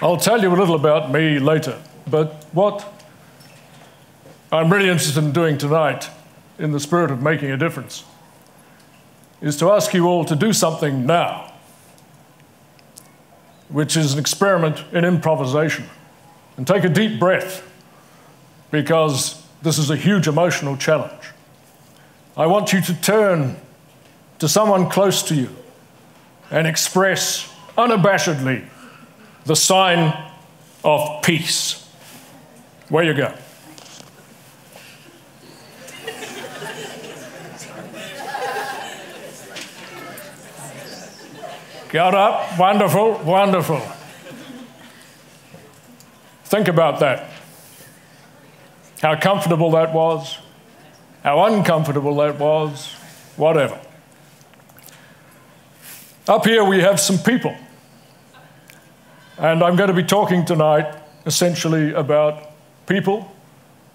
I'll tell you a little about me later, but what I'm really interested in doing tonight, in the spirit of making a difference, is to ask you all to do something now, which is an experiment in improvisation. And take a deep breath, because this is a huge emotional challenge. I want you to turn to someone close to you and express unabashedly the sign of peace. Where you go. Got up. Wonderful, wonderful. Think about that. How comfortable that was, how uncomfortable that was, whatever. Up here we have some people. And I'm going to be talking tonight essentially about people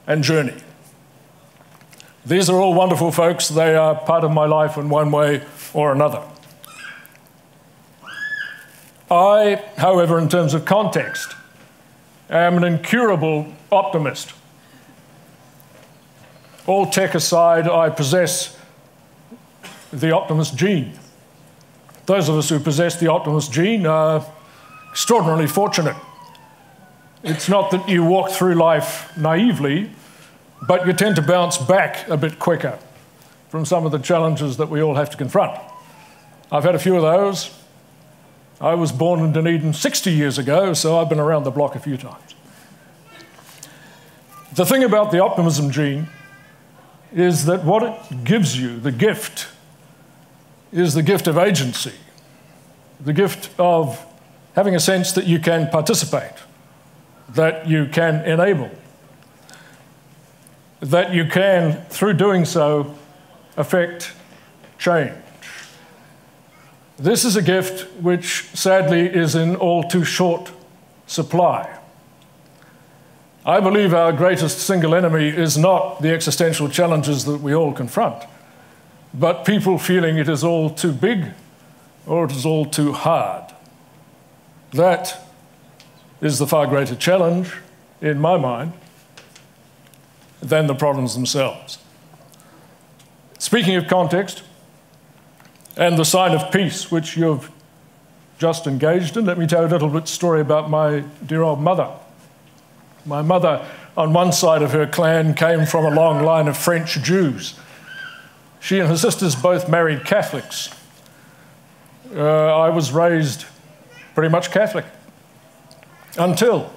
and journey. These are all wonderful folks. They are part of my life in one way or another. I, however, in terms of context, am an incurable optimist. All tech aside, I possess the optimist gene. Those of us who possess the optimist gene are extraordinarily fortunate. It's not that you walk through life naively, but you tend to bounce back a bit quicker from some of the challenges that we all have to confront. I've had a few of those. I was born in Dunedin 60 years ago, so I've been around the block a few times. The thing about the optimism gene is that what it gives you, the gift, is the gift of agency, the gift of having a sense that you can participate, that you can enable, that you can, through doing so, affect change. This is a gift which, sadly, is in all too short supply. I believe our greatest single enemy is not the existential challenges that we all confront, but people feeling it is all too big or it is all too hard. That is the far greater challenge, in my mind, than the problems themselves. Speaking of context, and the sign of peace, which you've just engaged in, let me tell you a little bit story about my dear old mother. My mother, on one side of her clan, came from a long line of French Jews. She and her sisters both married Catholics. I was raised pretty much Catholic, until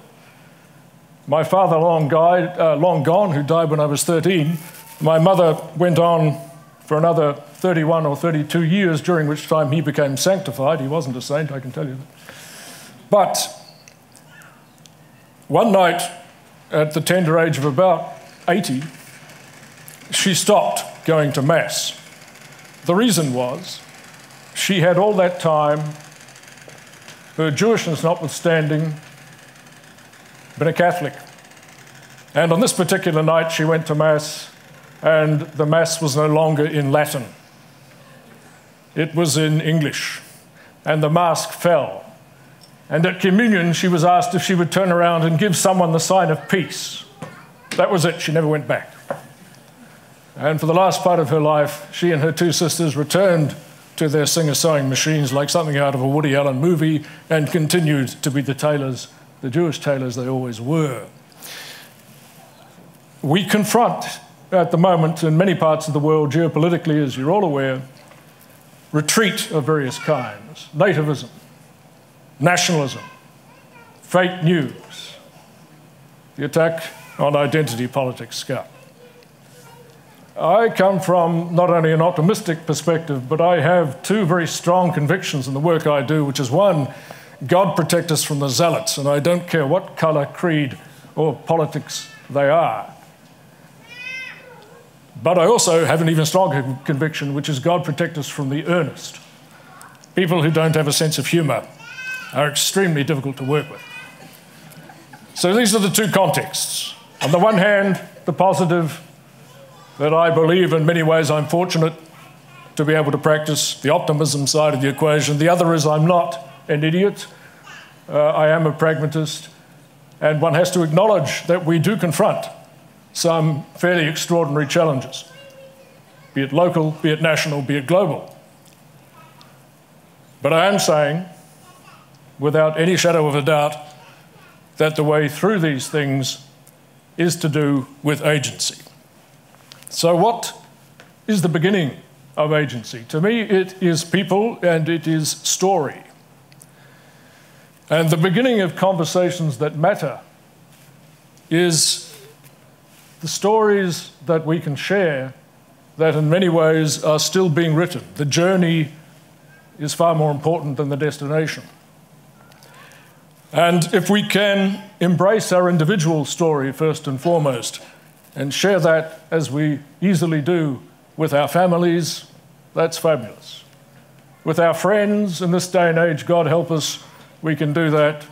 my father, long gone, who died when I was 13, my mother went on for another 31 or 32 years, during which time he became sanctified. He wasn't a saint, I can tell you that. But one night, at the tender age of about 80, she stopped going to Mass. The reason was, she had all that time, her Jewishness notwithstanding, been a Catholic. And on this particular night, she went to Mass, and the Mass was no longer in Latin. It was in English, and the mask fell. And at communion, she was asked if she would turn around and give someone the sign of peace. That was it. She never went back. And for the last part of her life, she and her two sisters returned to their singer-sewing machines like something out of a Woody Allen movie, and continued to be the tailors, the Jewish tailors they always were. We confront, at the moment, in many parts of the world, geopolitically, as you're all aware, retreat of various kinds: nativism, nationalism, fake news, the attack on identity politics scout. I come from not only an optimistic perspective, but I have two very strong convictions in the work I do, which is one, God protect us from the zealots, and I don't care what colour, creed, or politics they are. But I also have an even stronger conviction, which is God protect us from the earnest. People who don't have a sense of humour are extremely difficult to work with. So these are the two contexts. On the one hand, the positive, that I believe in many ways I'm fortunate to be able to practice the optimism side of the equation. The other is I'm not an idiot. I am a pragmatist, and one has to acknowledge that we do confront some fairly extraordinary challenges, be it local, be it national, be it global. But I am saying, without any shadow of a doubt, that the way through these things is to do with agency. So what is the beginning of agency? To me, it is people and it is story. And the beginning of conversations that matter is the stories that we can share that in many ways are still being written. The journey is far more important than the destination. And if we can embrace our individual story first and foremost and share that as we easily do with our families, that's fabulous. With our friends in this day and age, God help us, we can do that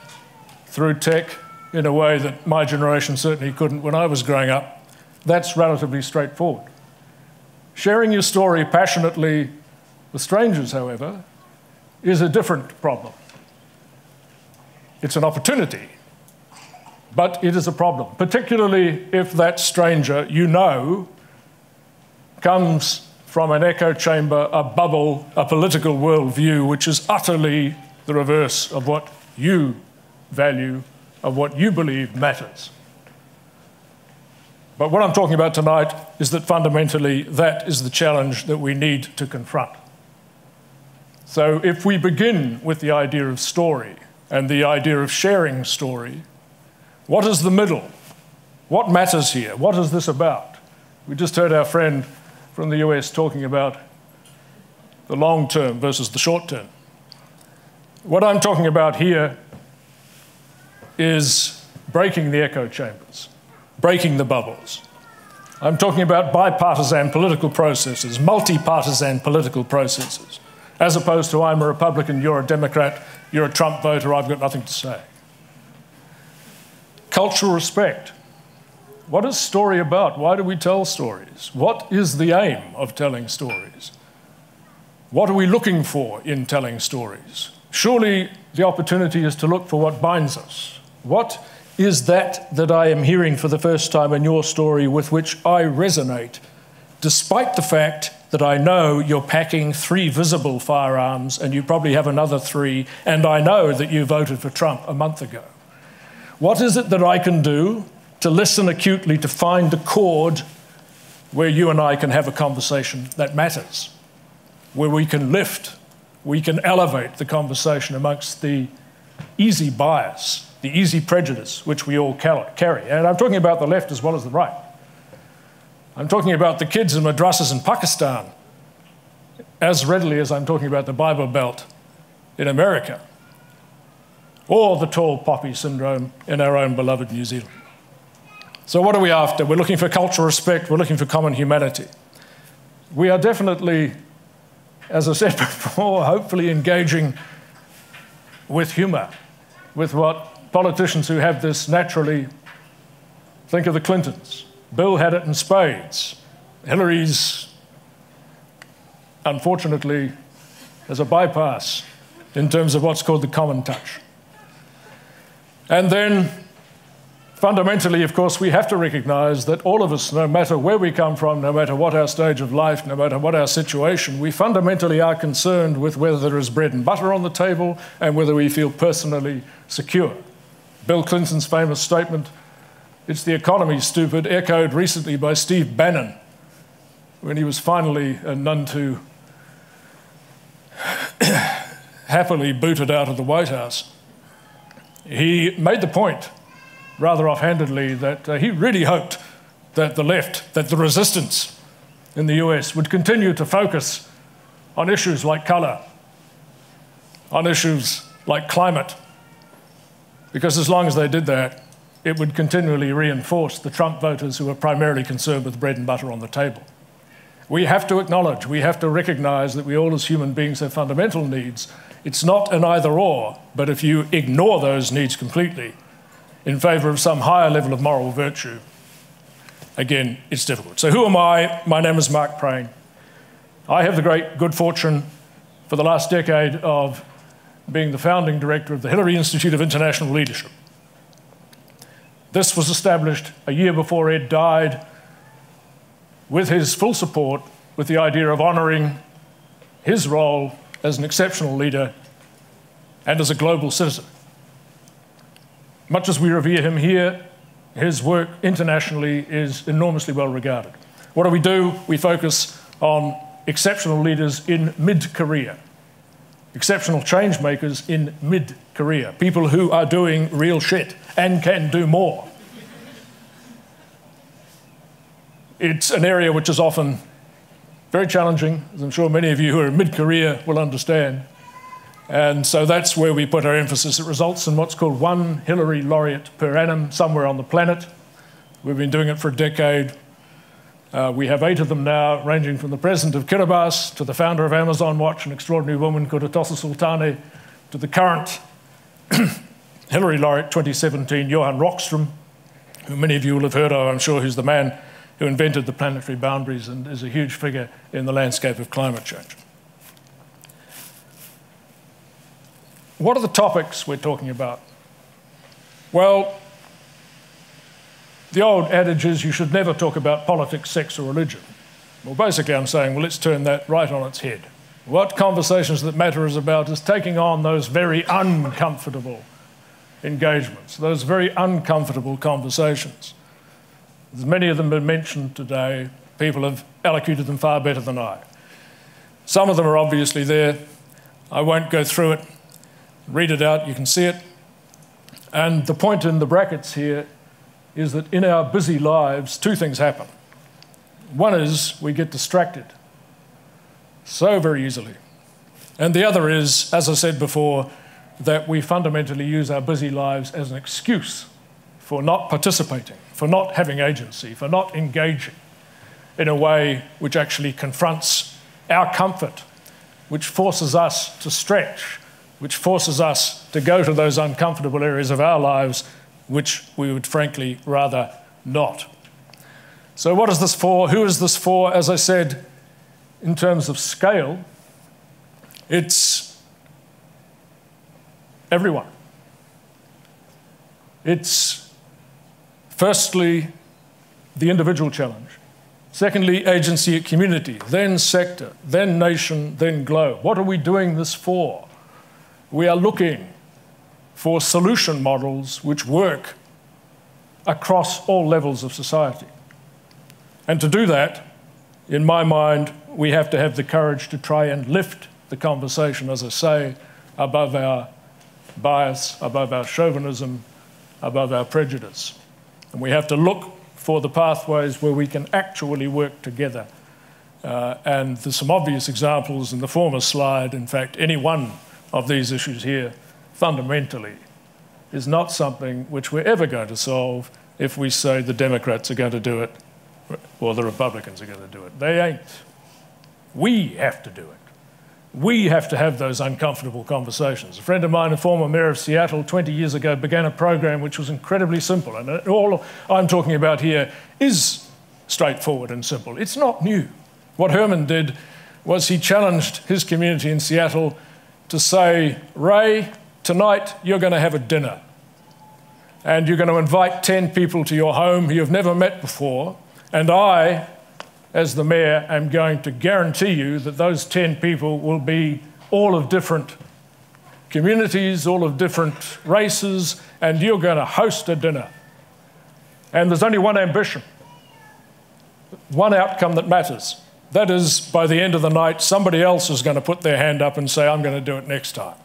through tech in a way that my generation certainly couldn't when I was growing up. That's relatively straightforward. Sharing your story passionately with strangers, however, is a different problem. It's an opportunity, but it is a problem, particularly if that stranger you know comes from an echo chamber, a bubble, a political worldview which is utterly the reverse of what you value, of what you believe matters. But what I'm talking about tonight is that fundamentally that is the challenge that we need to confront. So if we begin with the idea of story and the idea of sharing story, what is the middle? What matters here? What is this about? We just heard our friend from the US talking about the long term versus the short term. What I'm talking about here is breaking the echo chambers, breaking the bubbles. I'm talking about bipartisan political processes, multi-partisan political processes, as opposed to I'm a Republican, you're a Democrat, you're a Trump voter, I've got nothing to say. Cultural respect. What is story about? Why do we tell stories? What is the aim of telling stories? What are we looking for in telling stories? Surely the opportunity is to look for what binds us. What is that I am hearing for the first time in your story with which I resonate, despite the fact that I know you're packing 3 visible firearms and you probably have another 3, and I know that you voted for Trump a month ago? What is it that I can do to listen acutely, to find the chord where you and I can have a conversation that matters, where we can lift, we can elevate the conversation amongst the easy bias, the easy prejudice which we all carry. And I'm talking about the left as well as the right. I'm talking about the kids in madrasas in Pakistan as readily as I'm talking about the Bible Belt in America, or the tall poppy syndrome in our own beloved New Zealand. So what are we after? We're looking for cultural respect, we're looking for common humanity. We are definitely, as I said before, hopefully engaging with humour, with what politicians who have this naturally, think of the Clintons. Bill had it in spades. Hillary's, unfortunately, has a bypass in terms of what's called the common touch. And then, fundamentally, of course, we have to recognise that all of us, no matter where we come from, no matter what our stage of life, no matter what our situation, we fundamentally are concerned with whether there is bread and butter on the table and whether we feel personally secure. Bill Clinton's famous statement, "It's the economy, stupid," echoed recently by Steve Bannon when he was finally none too happily booted out of the White House. He made the point, rather offhandedly, that he really hoped that the left, that the resistance in the US would continue to focus on issues like colour, on issues like climate, because as long as they did that, it would continually reinforce the Trump voters who are primarily concerned with bread and butter on the table. We have to acknowledge, we have to recognise that we all as human beings have fundamental needs. It's not an either-or, but if you ignore those needs completely in favour of some higher level of moral virtue, again, it's difficult. So who am I? My name is Mark Prain. I have the great good fortune for the last decade of being the founding director of the Hillary Institute of International Leadership. This was established a year before Ed died with his full support, with the idea of honouring his role as an exceptional leader and as a global citizen. Much as we revere him here, his work internationally is enormously well regarded. What do? We focus on exceptional leaders in mid-career, exceptional change makers in mid-career, people who are doing real shit and can do more. It's an area which is often very challenging, as I'm sure many of you who are in mid-career will understand. And so that's where we put our emphasis. It results in what's called 1 Hillary laureate per annum somewhere on the planet. We've been doing it for a decade. We have 8 of them now, ranging from the president of Kiribati to the founder of Amazon Watch, an extraordinary woman called Atossa Sultane, to the current Hillary laureate 2017, Johan Rockström, who many of you will have heard of, I'm sure, who's the man who invented the planetary boundaries and is a huge figure in the landscape of climate change. What are the topics we're talking about? Well, the old adage is you should never talk about politics, sex, or religion. Well, basically I'm saying, well, let's turn that right on its head. What Conversations That Matter is about is taking on those very uncomfortable engagements, those very uncomfortable conversations. As many of them have been mentioned today, people have elocuted them far better than I. Some of them are obviously there. I won't go through it. Read it out, you can see it. And the point in the brackets here is that in our busy lives, 2 things happen. One is we get distracted so very easily. And the other is, as I said before, that we fundamentally use our busy lives as an excuse for not participating, for not having agency, for not engaging in a way which actually confronts our comfort, which forces us to stretch, which forces us to go to those uncomfortable areas of our lives which we would frankly rather not. So what is this for? Who is this for? As I said, in terms of scale, it's everyone. It's firstly the individual challenge. Secondly, agency at community, then sector, then nation, then globe. What are we doing this for? We are looking for solution models which work across all levels of society. And to do that, in my mind, we have to have the courage to try and lift the conversation, as I say, above our bias, above our chauvinism, above our prejudice. And we have to look for the pathways where we can actually work together. And there's some obvious examples in the former slide. In fact, any one of these issues here fundamentally is not something which we're ever going to solve if we say the Democrats are going to do it or the Republicans are going to do it. They ain't. We have to do it. We have to have those uncomfortable conversations. A friend of mine, a former mayor of Seattle, 20 years ago, began a program which was incredibly simple. And all I'm talking about here is straightforward and simple. It's not new. What Herman did was he challenged his community in Seattle to say, Ray, tonight you're going to have a dinner. And you're going to invite 10 people to your home who you've never met before. And I, as the mayor, am going to guarantee you that those 10 people will be all of different communities, all of different races, and you're going to host a dinner. And there's only one ambition, one outcome that matters. That is, by the end of the night, somebody else is going to put their hand up and say, I'm going to do it next time.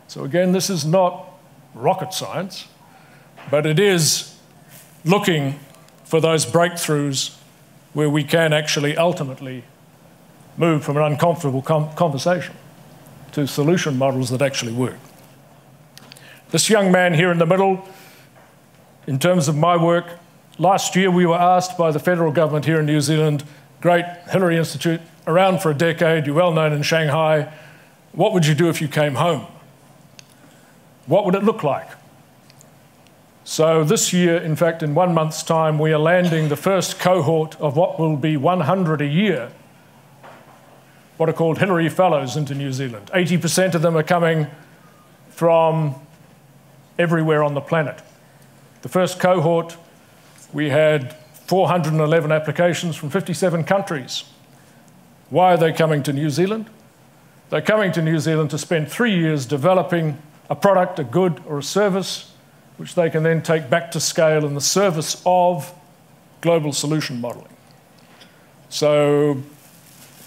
So again, this is not rocket science, but it is looking for those breakthroughs where we can actually ultimately move from an uncomfortable conversation to solution models that actually work. This young man here in the middle, in terms of my work, last year we were asked by the federal government here in New Zealand, great Hillary Institute, around for a decade, you're well known in Shanghai, what would you do if you came home? What would it look like? So this year, in fact, in 1 month's time, we are landing the first cohort of what will be 100 a year what are called Hillary Fellows into New Zealand. 80% of them are coming from everywhere on the planet. The first cohort, we had 411 applications from 57 countries. Why are they coming to New Zealand? They're coming to New Zealand to spend 3 years developing a product, a good, or a service, which they can then take back to scale in the service of global solution modeling. So,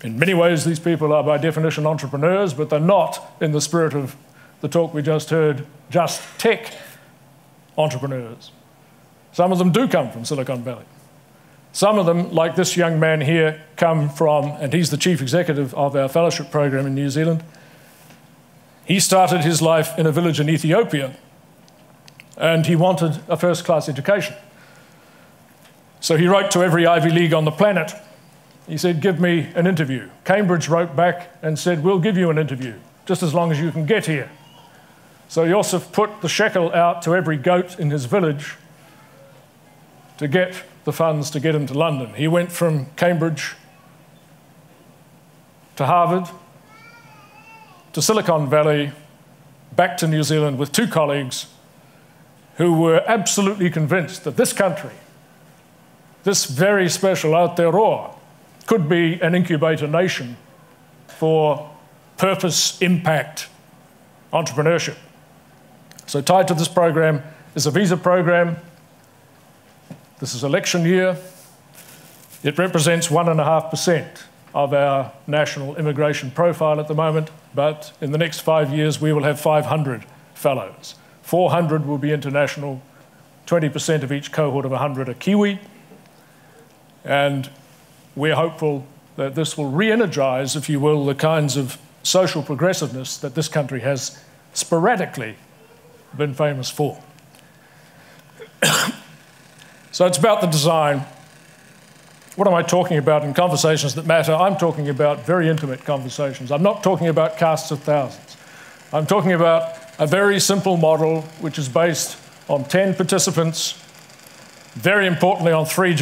in many ways, these people are by definition entrepreneurs, but they're not, in the spirit of the talk we just heard, just tech entrepreneurs. Some of them do come from Silicon Valley. Some of them, like this young man here, come from, and he's the chief executive of our fellowship program in New Zealand. He started his life in a village in Ethiopia, and he wanted a first-class education. So he wrote to every Ivy League on the planet. He said, give me an interview. Cambridge wrote back and said, we'll give you an interview, just as long as you can get here. So Yosef put the shekel out to every goat in his village to get the funds to get him to London. He went from Cambridge to Harvard, to Silicon Valley, back to New Zealand with 2 colleagues who were absolutely convinced that this country, this very special Aotearoa, could be an incubator nation for purpose, impact, entrepreneurship. So tied to this program is a visa program. This is election year. It represents 1.5% of our national immigration profile at the moment, but in the next 5 years we will have 500 fellows. 400 will be international, 20% of each cohort of 100 are Kiwi, and we're hopeful that this will re-energize, if you will, the kinds of social progressiveness that this country has sporadically been famous for. So it's about the design. What am I talking about in conversations that matter? I'm talking about very intimate conversations. I'm not talking about casts of thousands. I'm talking about a very simple model which is based on 10 participants, very importantly on three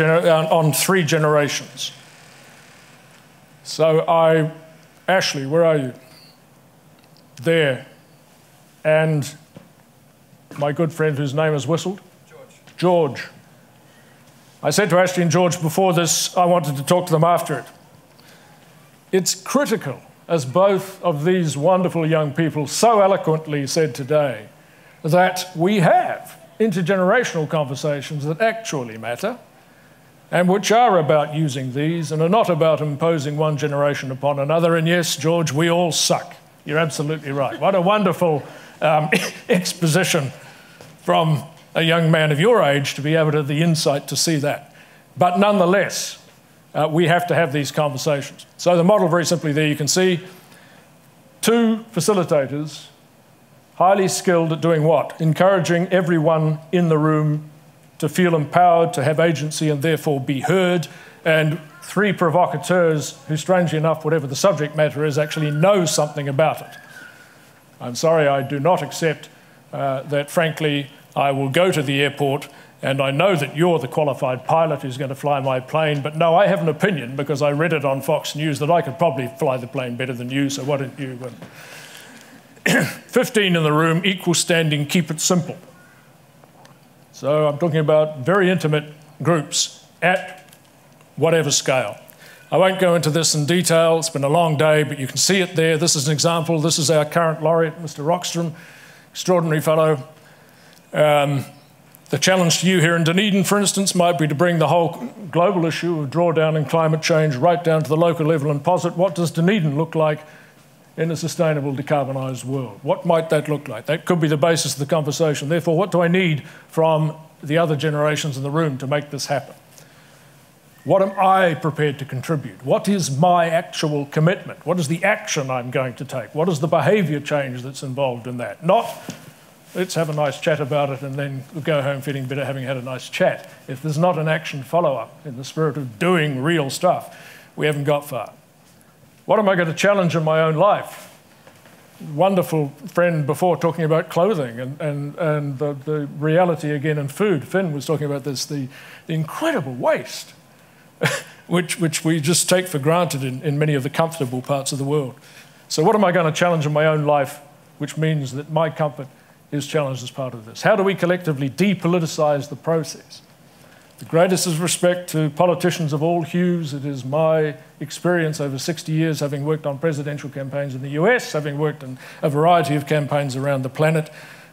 generations. So Ashley, where are you? There. And my good friend whose name is whistled? George. I said to Ashley and George before this, I wanted to talk to them after it. It's critical, as both of these wonderful young people so eloquently said today, that we have intergenerational conversations that actually matter and which are about using these and are not about imposing one generation upon another. And yes, George, we all suck. You're absolutely right. What a wonderful exposition from a young man of your age to be able to have the insight to see that. But nonetheless, we have to have these conversations. So the model, very simply there, you can see 2 facilitators, highly skilled at doing what? Encouraging everyone in the room to feel empowered, to have agency and therefore be heard, and 3 provocateurs who, strangely enough, whatever the subject matter is, actually know something about it. I'm sorry, I do not accept that, frankly, I will go to the airport and I know that you're the qualified pilot who's going to fly my plane, but no, I have an opinion because I read it on Fox News that I could probably fly the plane better than you, so why don't you? 15 in the room, equal standing, keep it simple. So I'm talking about very intimate groups at whatever scale. I won't go into this in detail, it's been a long day, but you can see it there. This is an example. This is our current laureate, Mr. Rockstrom, extraordinary fellow. The challenge to you here in Dunedin, for instance, might be to bring the whole global issue of drawdown and climate change right down to the local level and posit what does Dunedin look like in a sustainable, decarbonised world? What might that look like? That could be the basis of the conversation. Therefore, what do I need from the other generations in the room to make this happen? What am I prepared to contribute? What is my actual commitment? What is the action I'm going to take? What is the behaviour change that's involved in that? Not, let's have a nice chat about it and then we'll go home feeling better having had a nice chat. If there's not an action follow-up in the spirit of doing real stuff, we haven't got far. What am I going to challenge in my own life? Wonderful friend before talking about clothing and the reality again in food. Finn was talking about this, the incredible waste which we just take for granted in many of the comfortable parts of the world. So what am I going to challenge in my own life, which means that my comfort is challenged as part of this? How do we collectively depoliticize the process? The greatest is respect to politicians of all hues. It is my experience over 60 years, having worked on presidential campaigns in the US, having worked in a variety of campaigns around the planet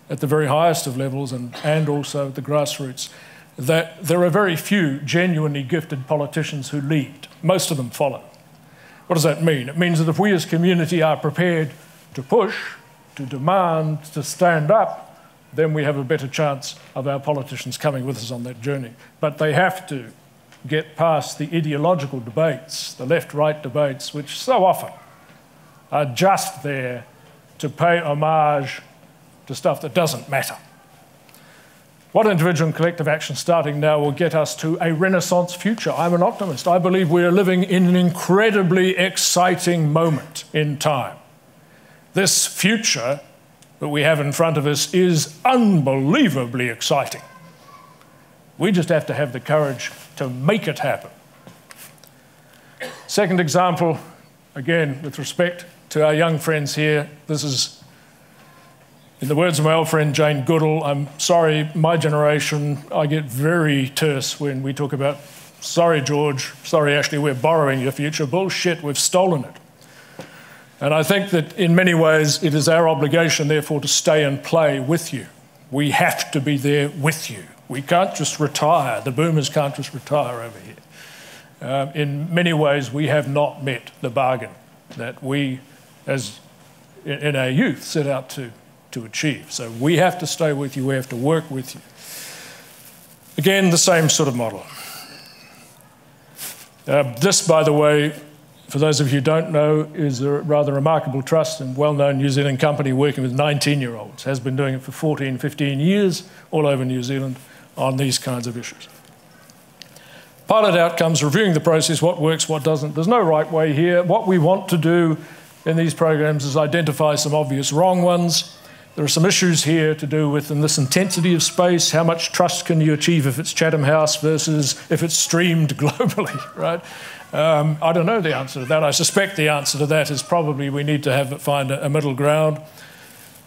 at the very highest of levels and also at the grassroots, that there are very few genuinely gifted politicians who lead. Most of them follow. What does that mean? It means that if we as community are prepared to push, to demand, to stand up, then we have a better chance of our politicians coming with us on that journey. But they have to get past the ideological debates, the left-right debates, which so often are just there to pay homage to stuff that doesn't matter. What individual and collective action starting now will get us to a renaissance future? I'm an optimist. I believe we are living in an incredibly exciting moment in time. This future that we have in front of us is unbelievably exciting. We just have to have the courage to make it happen. Second example, again, with respect to our young friends here, this is, in the words of my old friend Jane Goodall, I'm sorry, my generation, I get very terse when we talk about, sorry George, sorry Ashley, we're borrowing your future. Bullshit, we've stolen it. And I think that in many ways it is our obligation, therefore, to stay and play with you. We have to be there with you. We can't just retire. The boomers can't just retire over here. In many ways, we have not met the bargain that we, as in our youth, set out to achieve. So we have to stay with you. We have to work with you. Again, the same sort of model. This, by the way, for those of you who don't know, is a rather remarkable trust and well-known New Zealand company working with 19-year-olds. Has been doing it for 14, 15 years all over New Zealand on these kinds of issues. Pilot outcomes, reviewing the process, what works, what doesn't. There's no right way here. What we want to do in these programs is identify some obvious wrong ones. There are some issues here to do with, in this intensity of space, how much trust can you achieve if it's Chatham House versus if it's streamed globally, right? I don't know the answer to that. I suspect the answer to that is probably we need to find a middle ground.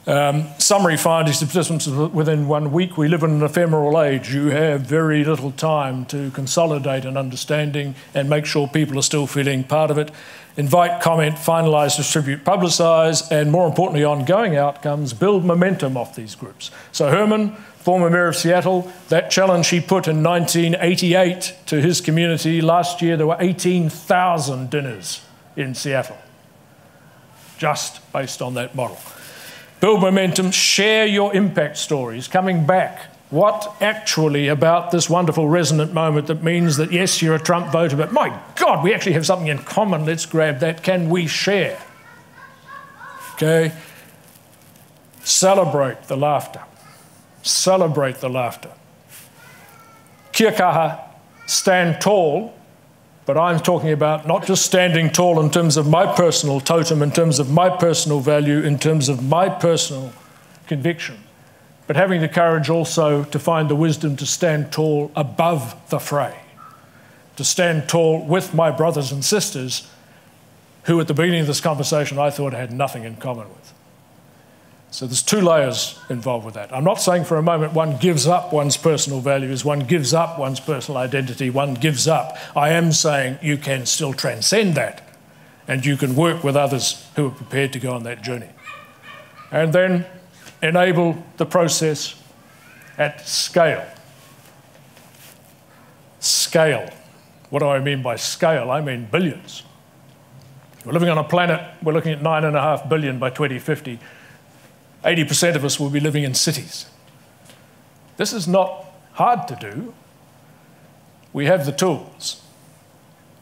Summary findings of participants within 1 week. We live in an ephemeral age. You have very little time to consolidate an understanding and make sure people are still feeling part of it. Invite, comment, finalise, distribute, publicise, and more importantly, ongoing outcomes, build momentum off these groups. So Herman, former Mayor of Seattle, that challenge he put in 1988 to his community. Last year, there were 18,000 dinners in Seattle, just based on that model. Build momentum, share your impact stories, coming back. What actually about this wonderful resonant moment that means that, yes, you're a Trump voter, but my God, we actually have something in common. Let's grab that. Can we share? Okay? Celebrate the laughter. Celebrate the laughter. Kia kaha, stand tall, but I'm talking about not just standing tall in terms of my personal totem, in terms of my personal value, in terms of my personal conviction, but having the courage also to find the wisdom to stand tall above the fray, to stand tall with my brothers and sisters who at the beginning of this conversation I thought had nothing in common with. So there's two layers involved with that. I'm not saying for a moment one gives up one's personal values, one gives up one's personal identity, one gives up. I am saying you can still transcend that and you can work with others who are prepared to go on that journey. And then enable the process at scale. Scale. What do I mean by scale? I mean billions. We're living on a planet, we're looking at 9.5 billion by 2050. 80% of us will be living in cities. This is not hard to do. We have the tools.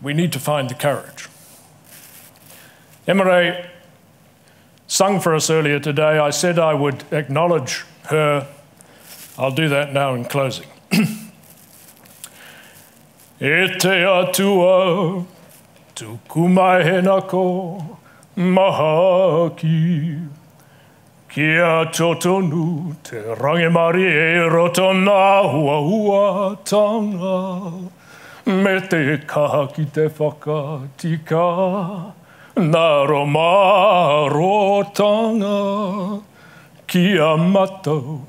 We need to find the courage. Emma sung for us earlier today. I said I would acknowledge her. I'll do that now in closing. E te atua, tukumahena ko, mahaki. Kia totonu te rangi mari e roto nā hua hua tanga. me te kaha ki te whakatika, nā romārotanga, kia matau,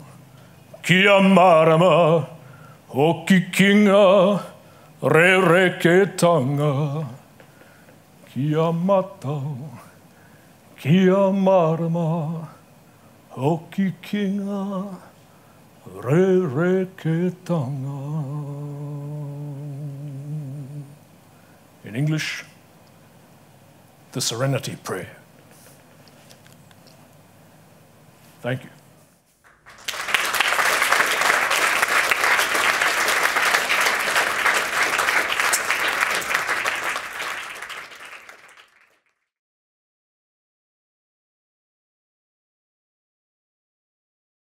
kia marama, hoki kinga, rereketanga, kia matau, kia marama, hoki kinga, rereketanga. In English, the Serenity Prayer. Thank you.